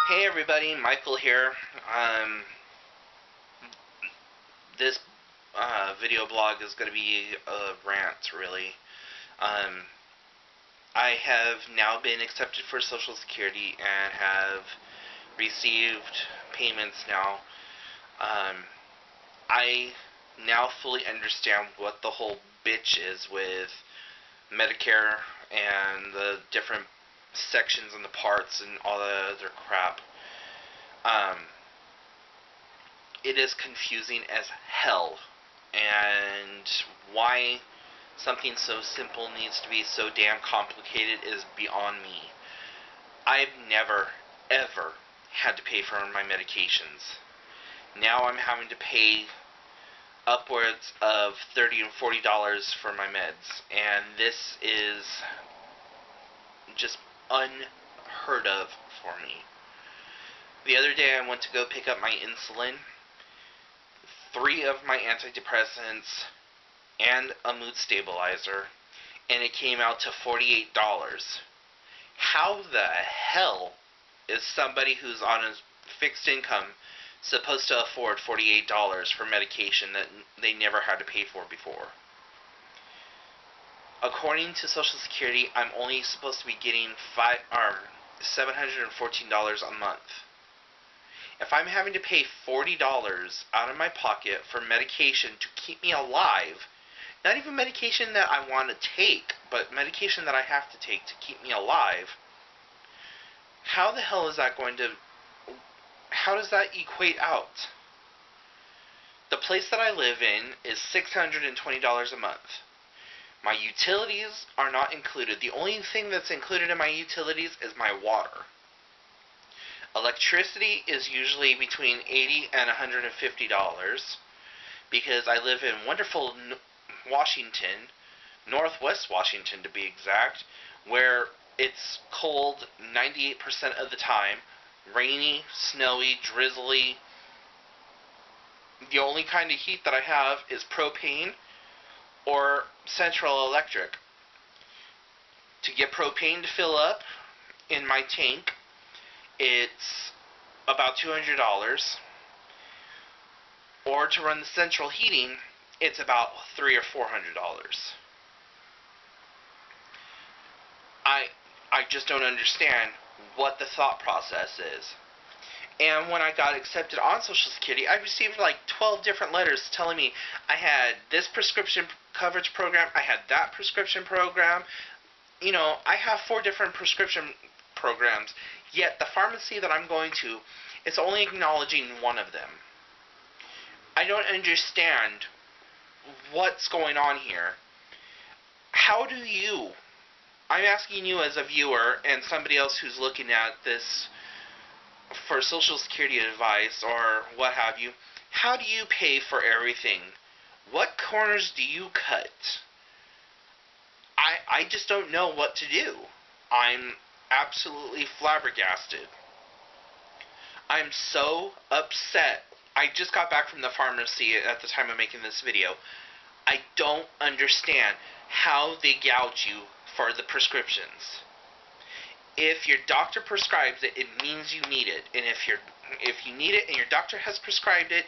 Hey everybody, Michael here. This video blog is going to be a rant, really. Um, I have now been accepted for Social Security and have received payments now. I now fully understand what the whole bitch is with Medicare and the different sections and the parts and all the other crap. It is confusing as hell, and why something so simple needs to be so damn complicated is beyond me. I've never, ever had to pay for my medications. Now I'm having to pay upwards of $30 and $40 for my meds, and this is just unheard of for me. The other day I went to go pick up my insulin, 3 of my antidepressants, and a mood stabilizer, and it came out to $48. How the hell is somebody who's on a fixed income supposed to afford $48 for medication that they never had to pay for before? According to Social Security, I'm only supposed to be getting $714 a month. If I'm having to pay $40 out of my pocket for medication to keep me alive, not even medication that I want to take, but medication that I have to take to keep me alive, how the hell is that how does that equate out? The place that I live in is $620 a month. My utilities are not included. The only thing that's included in my utilities is my water. Electricity is usually between $80 and $150 because I live in wonderful Washington, Northwest Washington to be exact, where it's cold 98% of the time, rainy, snowy, drizzly. The only kind of heat that I have is propane or Central Electric. To get propane to fill up in my tank, it's about $200, or to run the central heating, it's about $300 or $400. I just don't understand what the thought process is. And when I got accepted on Social Security, I received like 12 different letters telling me I had this prescription coverage program, I had that prescription program. You know, I have 4 different prescription programs, yet the pharmacy that I'm going to is only acknowledging one of them. I don't understand what's going on here. How do you, I'm asking you as a viewer and somebody else who's looking at this for Social Security advice or what have you, how do you pay for everything? What corners do you cut? I just don't know what to do. I'm absolutely flabbergasted. I'm so upset. I just got back from the pharmacy at the time of making this video. I don't understand how they gouge you for the prescriptions. If your doctor prescribes it, it means you need it. And if you need it and your doctor has prescribed it,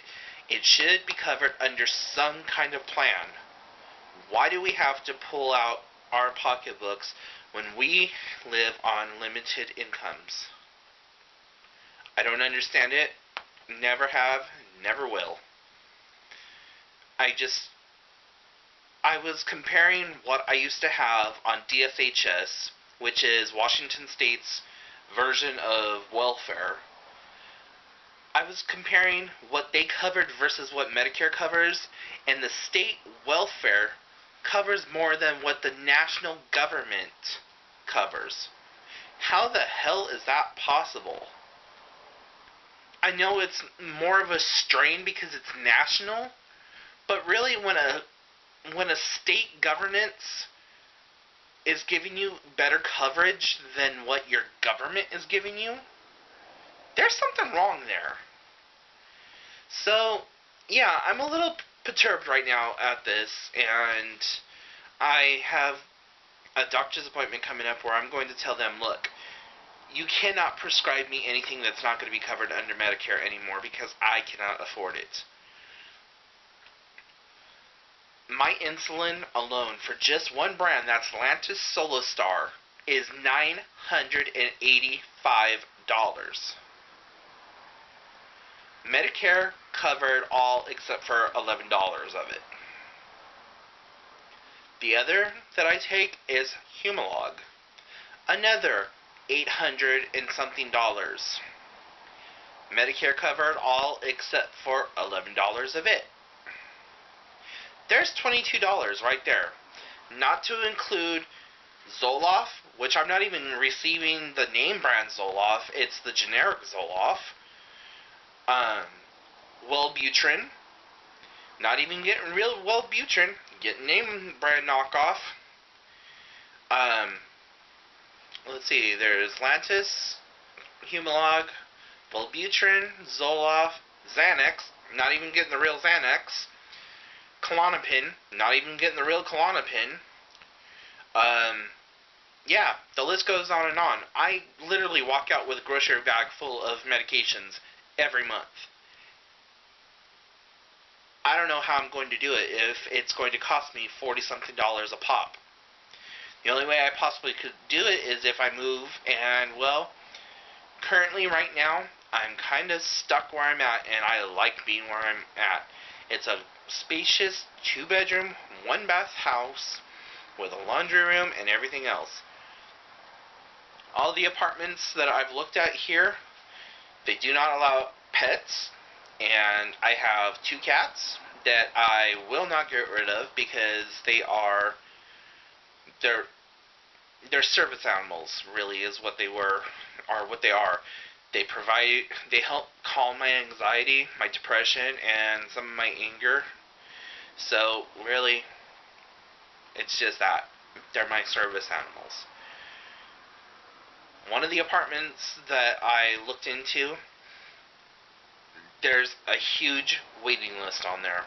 it should be covered under some kind of plan. Why do we have to pull out our pocketbooks when we live on limited incomes? I don't understand it. Never have, never will. I was comparing what I used to have on DSHS, which is Washington State's version of welfare. I was comparing what they covered versus what Medicare covers, and the state welfare covers more than what the national government covers. How the hell is that possible? I know it's more of a strain because it's national, but really when a state governance is giving you better coverage than what your government is giving you, there's something wrong there. So, yeah, I'm a little perturbed right now at this, and I have a doctor's appointment coming up where I'm going to tell them, look, You cannot prescribe me anything that's not going to be covered under Medicare anymore because I cannot afford it. My insulin alone for just one brand, that's Lantus Solastar, is $985. Medicare covered all except for $11 of it. The other that I take is Humalog, another $800 and something dollars. Medicare covered all except for $11 of it. There's $22 right there. Not to include Zoloft, which I'm not even receiving the name brand Zoloft, it's the generic Zoloft. Wellbutrin, not even getting real Wellbutrin, getting name brand knockoff. Let's see, there's Lantus, Humalog, Wellbutrin, Zoloft, Xanax, not even getting the real Xanax. Klonopin, not even getting the real Klonopin. Yeah, the list goes on and on. I literally walk out with a grocery bag full of medications every month. I don't know how I'm going to do it if it's going to cost me $40-something a pop. The only way I possibly could do it is if I move, and, well, currently right now, I'm kind of stuck where I'm at, and I like being where I'm at. It's a spacious 2-bedroom, 1-bath house with a laundry room and everything else. All the apartments that I've looked at here, they do not allow pets, and I have 2 cats that I will not get rid of because they're service animals, really, is what they were, or what they are. They help calm my anxiety, my depression, and some of my anger. So, really, it's just that. They're my service animals. One of the apartments that I looked into, there's a huge waiting list on there.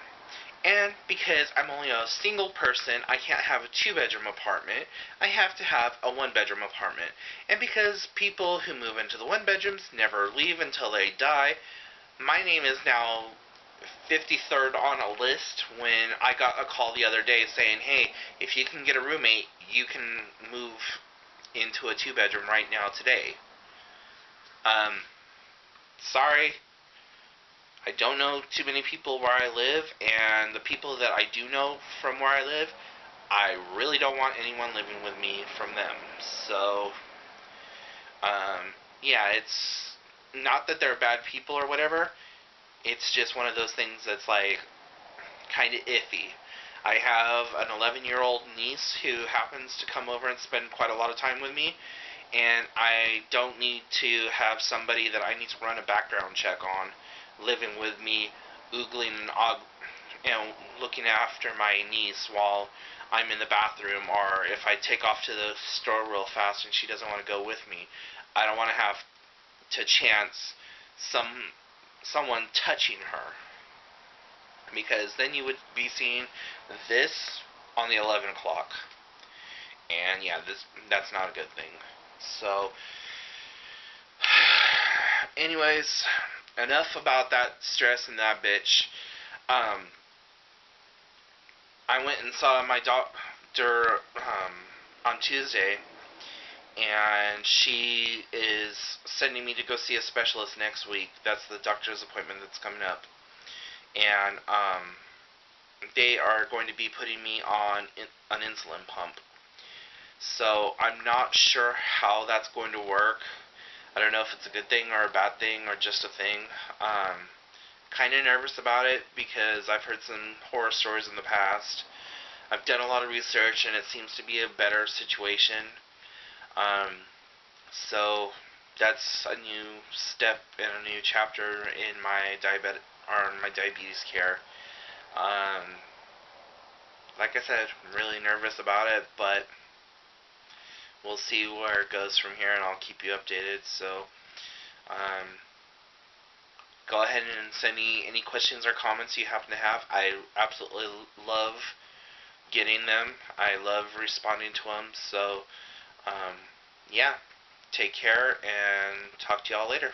And because I'm only a single person, I can't have a 2-bedroom apartment. I have to have a 1-bedroom apartment. And because people who move into the 1-bedrooms never leave until they die, my name is now 53rd on a list when I got a call the other day saying, hey, if you can get a roommate, you can move into a 2-bedroom right now today. Sorry. I don't know too many people where I live, and the people that I do know from where I live, I really don't want anyone living with me from them. So, yeah, it's not that they're bad people or whatever. It's just one of those things that's, like, kind of iffy. I have an 11-year-old niece who happens to come over and spend quite a lot of time with me, and I don't need to have somebody that I need to run a background check on living with me, oogling and looking after my niece while I'm in the bathroom, or if I take off to the store real fast and she doesn't want to go with me. I don't want to have to chance someone touching her, because then you would be seeing this on the 11 o'clock, and yeah, that's not a good thing. So, anyways, enough about that stress and that bitch. I went and saw my doctor on Tuesday, and she is sending me to go see a specialist next week. That's the doctor's appointment that's coming up. And they are going to be putting me on an insulin pump. So I'm not sure how that's going to work. I don't know if it's a good thing or a bad thing or just a thing. Kind of nervous about it because I've heard some horror stories in the past. I've done a lot of research and it seems to be a better situation. So that's a new step and a new chapter in my diabetes care. Like I said, I'm really nervous about it, but we'll see where it goes from here, and I'll keep you updated. So, go ahead and send me any questions or comments you happen to have. I absolutely love getting them. I love responding to them. So, yeah. take care, and talk to y'all later.